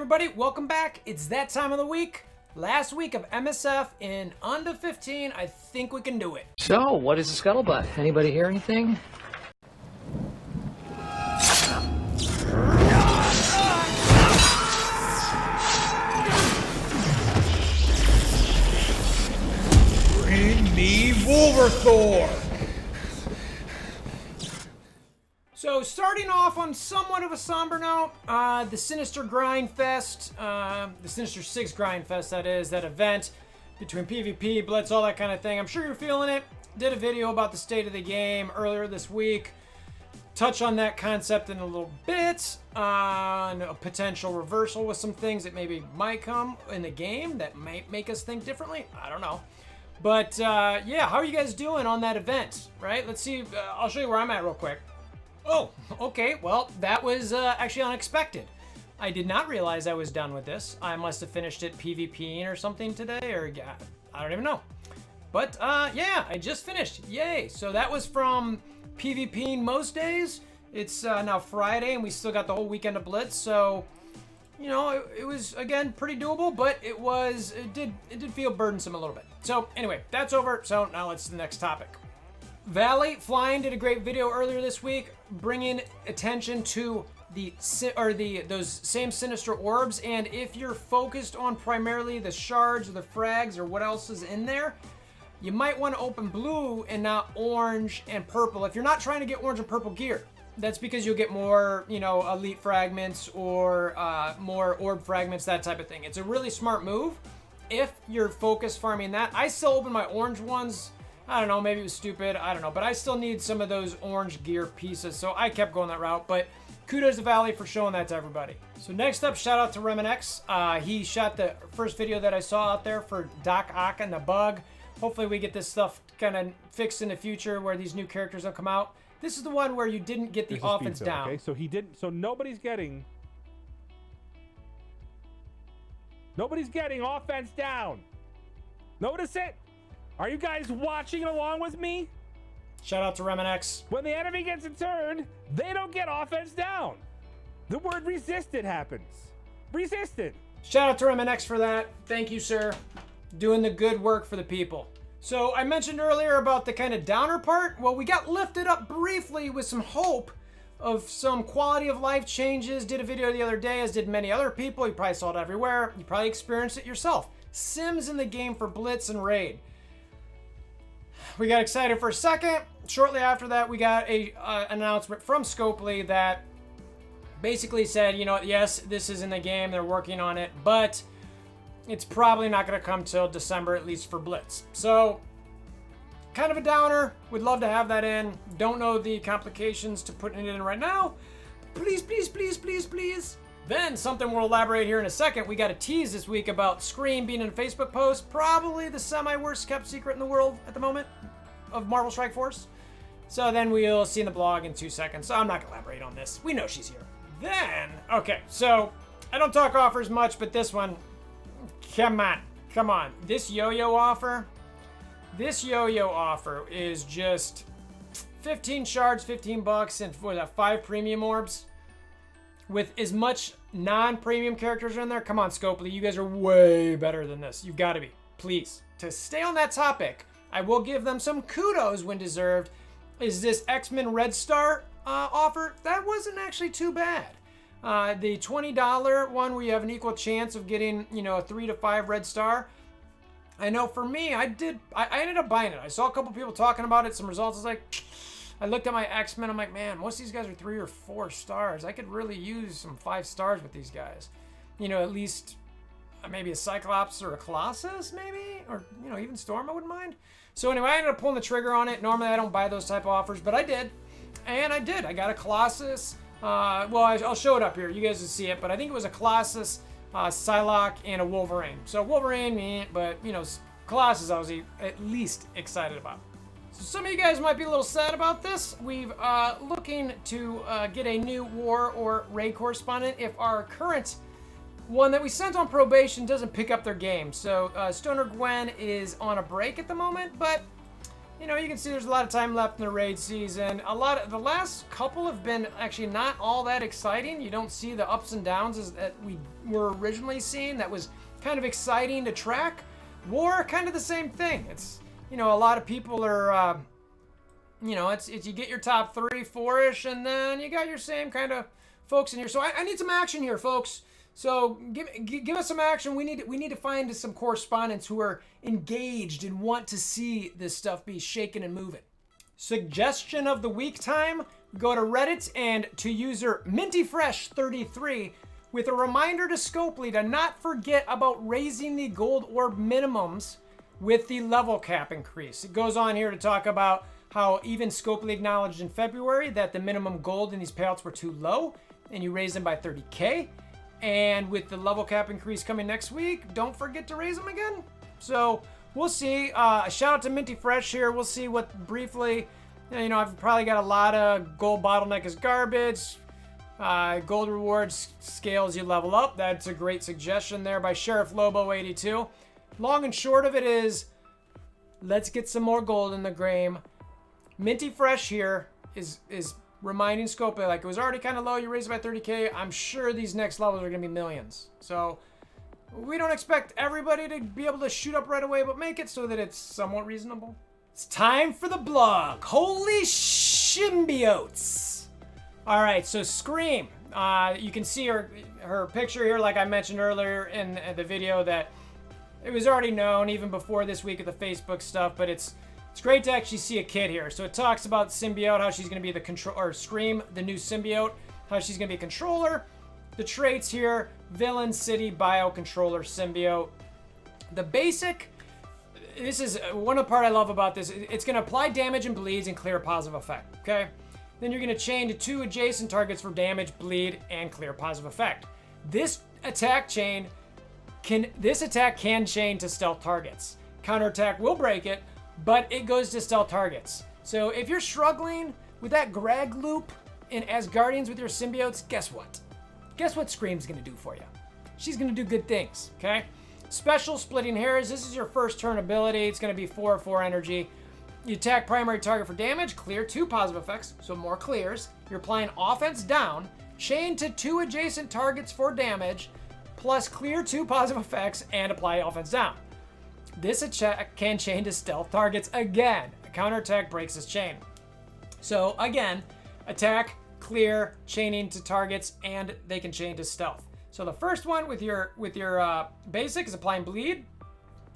everybody, welcome back. It's that time of the week. Last week of MSF in under 15. I think we can do it. So, what is the scuttlebutt? Anybody hear anything? Bring me WolverThor! So, starting off on somewhat of a somber note, the Sinister Grind Fest, the Sinister 6 Grind Fest, that is, that event between PvP, Blitz, all that kind of thing. I'm sure you're feeling it. Did a video about the state of the game earlier this week. Touch on that concept in a little bit, on a potential reversal with some things that maybe might come in the game that might make us think differently. I don't know. But, yeah, how are you guys doing on that event, right? Let's see. I'll show you where I'm at real quick. Oh, okay. Well, that was actually unexpected. I did not realize I was done with this. I must have finished it PvPing or something today, or yeah, I don't even know. But yeah, I just finished. Yay! So that was from PvPing most days. It's now Friday, and we still got the whole weekend of Blitz. So, you know, it was again pretty doable, but it did feel burdensome a little bit. So anyway, that's over. So now let's to the next topic. Valley Flying did a great video earlier this week, bringing attention to those same sinister orbs. And if you're focused on primarily the shards or the frags or what else is in there, you might want to open blue and not orange and purple. If you're not trying to get orange and purple gear, that's because you'll get more, you know, elite fragments or more orb fragments, that type of thing. It's a really smart move if you're focused farming that. I still open my orange ones. I don't know, maybe it was stupid, I don't know, but I still need some of those orange gear pieces, so I kept going that route, but kudos to Valley for showing that to everybody. So next up, shout out to ReminX. He shot the first video that I saw out there for Doc Ock and the bug. Hopefully we get this stuff kind of fixed in the future where these new characters will come out. This is the one where you didn't get the offense down. Okay, so he didn't, so nobody's getting offense down. Notice it. Are you guys watching along with me? Shout out to ReminX. When the enemy gets a turn, they don't get offense down. The word resisted happens. Resisted. Shout out to ReminX for that. Thank you, sir. Doing the good work for the people. So I mentioned earlier about the kind of downer part. Well, we got lifted up briefly with some hope of some quality of life changes. Did a video the other day, as did many other people. You probably saw it everywhere. You probably experienced it yourself. Sims in the game for Blitz and Raid. We got excited for a second. Shortly after that, we got an announcement from Scopely that basically said, you know, yes, this is in the game. They're working on it, but it's probably not going to come till December, at least for Blitz. So, kind of a downer. We'd love to have that in. Don't know the complications to putting it in right now. Please, please, please, please, please. Then, something we'll elaborate here in a second. We got a tease this week about Scream being in a Facebook post. Probably the semi-worst kept secret in the world at the moment of Marvel Strike Force. So then we'll see in the blog in 2 seconds. So I'm not going to elaborate on this. We know she's here. Then, okay, so I don't talk offers much, but this one, come on. This yo-yo offer is just 15 shards, 15 bucks, and for that 5 premium orbs. With as much non-premium characters in there, come on, Scopely, you guys are way better than this. You've got to be, please. To stay on that topic, I will give them some kudos when deserved. Is this X-Men Red Star offer? That wasn't actually too bad. The $20 one where you have an equal chance of getting, you know, a 3 to 5 Red Star. I know for me, I ended up buying it. I saw a couple people talking about it, some results. I was like, I looked at my X-Men, I'm like, man, most of these guys are 3 or 4 stars. I could really use some 5 stars with these guys. You know, at least maybe a Cyclops or a Colossus, maybe? Or, you know, even Storm, I wouldn't mind. So anyway, I ended up pulling the trigger on it. Normally, I don't buy those type of offers, but I did. And I did. I got a Colossus. Well, I'll show it up here. You guys will see it, but I think it was a Colossus, Psylocke, and a Wolverine. So Wolverine, but, you know, Colossus I was at least excited about. So some of you guys might be a little sad about this. We've looking to get a new war or raid correspondent if our current one that we sent on probation doesn't pick up their game. So Stoner Gwen is on a break at the moment, but you know, you can see there's a lot of time left in the raid season. The last couple have been actually not all that exciting. You don't see the ups and downs that we were originally seeing. That was kind of exciting to track. War, kind of the same thing. It's, you know, a lot of people are, you know, it's you get your top 3, 4-ish, and then you got your same kind of folks in here. So I need some action here, folks. So give us some action. We need to find some correspondents who are engaged and want to see this stuff be shaken and moving. Suggestion of the week time: go to Reddit and to user MintyFresh33 with a reminder to Scopely to not forget about raising the gold orb minimums with the level cap increase. It goes on here to talk about how even Scopely acknowledged in February that the minimum gold in these payouts were too low, and you raise them by 30k. And with the level cap increase coming next week, don't forget to raise them again. So we'll see. A shout out to Minty Fresh here. We'll see what briefly, you know, I've probably got a lot of gold bottleneck is garbage. Gold rewards scales you level up. That's a great suggestion there by Sheriff Lobo 82. Long and short of it is, let's get some more gold in the game. Minty Fresh here is reminding Scopely, like, it was already kind of low, you raised it by 30k. I'm sure these next levels are going to be millions. So we don't expect everybody to be able to shoot up right away, but make it so that it's somewhat reasonable. It's time for the blog. Holy symbiotes. All right, so Scream. You can see her picture here, like I mentioned earlier in the video, that it was already known even before this week of the Facebook stuff, but it's great to actually see a kid here. So it talks about symbiote, how she's going to be the control, or Scream, the new symbiote, how she's going to be a controller. The traits here: villain, city, bio, controller, symbiote. The basic, this is one of the part I love about this. It's going to apply damage and bleeds and clear a positive effect. Okay. Then you're going to chain to 2 adjacent targets for damage, bleed, and clear positive effect. This attack can chain to stealth targets. Counterattack will break it, but it goes to stealth targets. So if you're struggling with that Greg loop in Asgardians with your symbiotes, guess what? Guess what Scream's gonna do for you? She's gonna do good things, okay? Special Splitting Hairs. This is your first turn ability. It's gonna be 4/4 energy. You attack primary target for damage, clear 2 positive effects, so more clears. You're applying offense down, chain to 2 adjacent targets for damage, plus clear 2 positive effects and apply offense down. This attack can chain to stealth targets again. A counterattack breaks this chain. So again, attack, clear, chaining to targets, and they can chain to stealth. So the first one with your basic is applying bleed.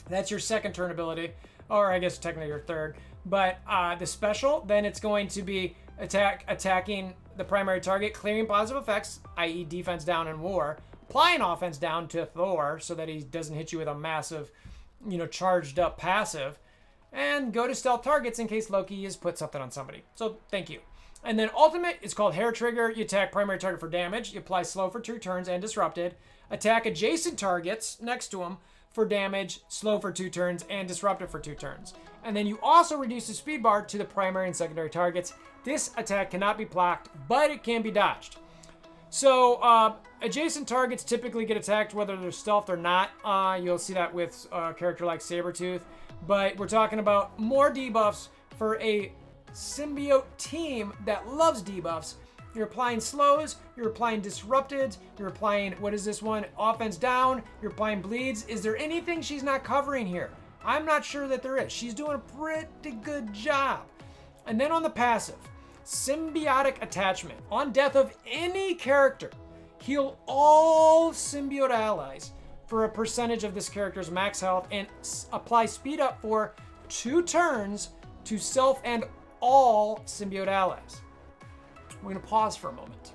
That's your second turn ability, or I guess technically your third. But the special, then it's going to be attacking the primary target, clearing positive effects, i.e. defense down in war, applying offense down to Thor so that he doesn't hit you with a massive, charged up passive, and go to stealth targets in case Loki has put something on somebody. So thank you. And then ultimate is called Hair Trigger. You attack primary target for damage. You apply slow for 2 turns and disrupted. Attack adjacent targets next to them for damage, slow for 2 turns, and disrupted for 2 turns. And then you also reduce the speed bar to the primary and secondary targets. This attack cannot be blocked, but it can be dodged. So adjacent targets typically get attacked whether they're stealth or not. You'll see that with a character like Sabretooth. But we're talking about more debuffs for a symbiote team that loves debuffs. You're applying slows, you're applying disrupted, you're applying, what is this one? Offense down, you're applying bleeds. Is there anything she's not covering here? I'm not sure that there is. She's doing a pretty good job. And then on the passive, symbiotic attachment. On death of any character, heal all symbiote allies for a percentage of this character's max health and apply speed up for 2 turns to self and all symbiote allies. We're gonna pause for a moment.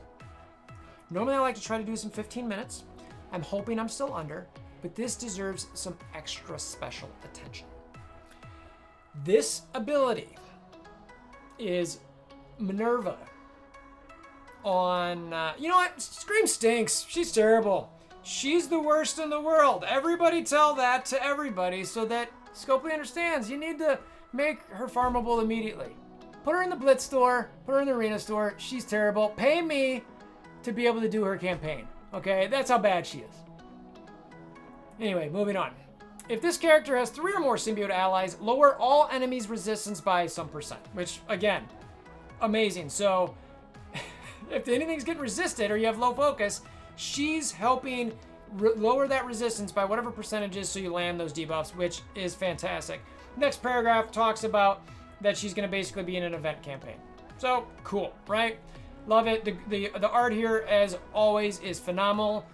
Normally I like to try to do this in 15 minutes. I'm hoping I'm still under, but this deserves some extra special attention. This ability is Minerva on, you know what? Scream stinks. She's terrible. She's the worst in the world. Everybody tell that to everybody so that Scopely understands. You need to make her farmable immediately. Put her in the Blitz store, put her in the Arena store. She's terrible. Pay me to be able to do her campaign. Okay, that's how bad she is. Anyway, moving on. If this character has 3 or more symbiote allies, lower all enemies' resistance by some percent, which, again, amazing. So, if anything's getting resisted or you have low focus, she's helping lower that resistance by whatever percentages so you land those debuffs, which is fantastic. Next paragraph talks about that she's going to basically be in an event campaign. So, cool, right? Love it. The art here, as always, is phenomenal.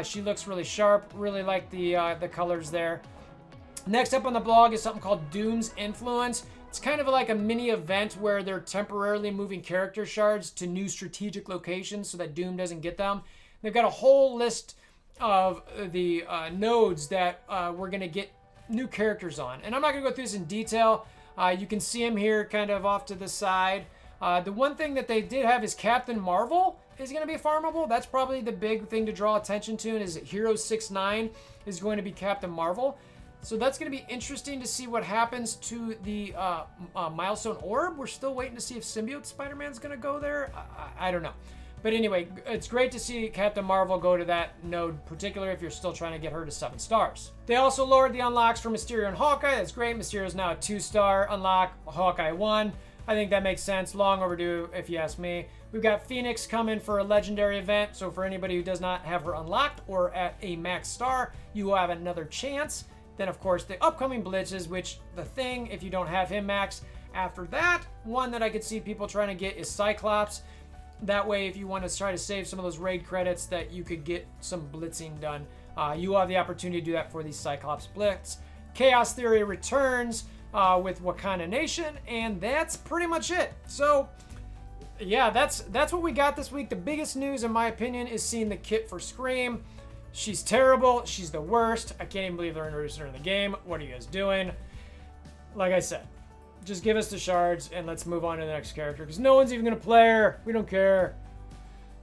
She looks really sharp. Really like the colors there. Next up on the blog is something called Doom's Influence. It's kind of like a mini event where they're temporarily moving character shards to new strategic locations so that Doom doesn't get them. They've got a whole list of the nodes that we're going to get new characters on. And I'm not going to go through this in detail. You can see them here kind of off to the side. The one thing that they did have is Captain Marvel is going to be farmable. That's probably the big thing to draw attention to, and is Hero 6'9" is going to be Captain Marvel. So that's going to be interesting to see what happens to the Milestone Orb. We're still waiting to see if Symbiote Spider-Man's going to go there. I don't know. But anyway, it's great to see Captain Marvel go to that node, particularly if you're still trying to get her to 7 stars. They also lowered the unlocks for Mysterio and Hawkeye. That's great. Mysterio's now a 2-star unlock, Hawkeye 1. I think that makes sense. Long overdue, if you ask me. We've got Phoenix coming for a legendary event. So for anybody who does not have her unlocked or at a max star, you will have another chance. Then, of course, the upcoming Blitzes, which the Thing, if you don't have him max. After that, one that I could see people trying to get is Cyclops. That way, if you want to try to save some of those raid credits, that you could get some blitzing done. You will have the opportunity to do that for the Cyclops Blitz. Chaos Theory returns with Wakanda Nation, and that's pretty much it. So, yeah, that's what we got this week. The biggest news, in my opinion, is seeing the kit for Scream. She's terrible. She's the worst. I can't even believe they're introducing her in the game. What are you guys doing? Like I said, just give us the shards and let's move on to the next character, because no one's even going to play her. We don't care.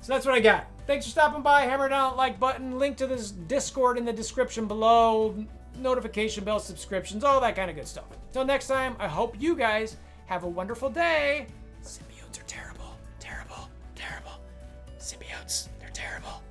So that's what I got. Thanks for stopping by. Hammer down that like button. Link to this Discord in the description below. Notification bell, subscriptions, all that kind of good stuff. Until next time, I hope you guys have a wonderful day. Symbiotes are terrible. Terrible. Terrible. Symbiotes, they're terrible.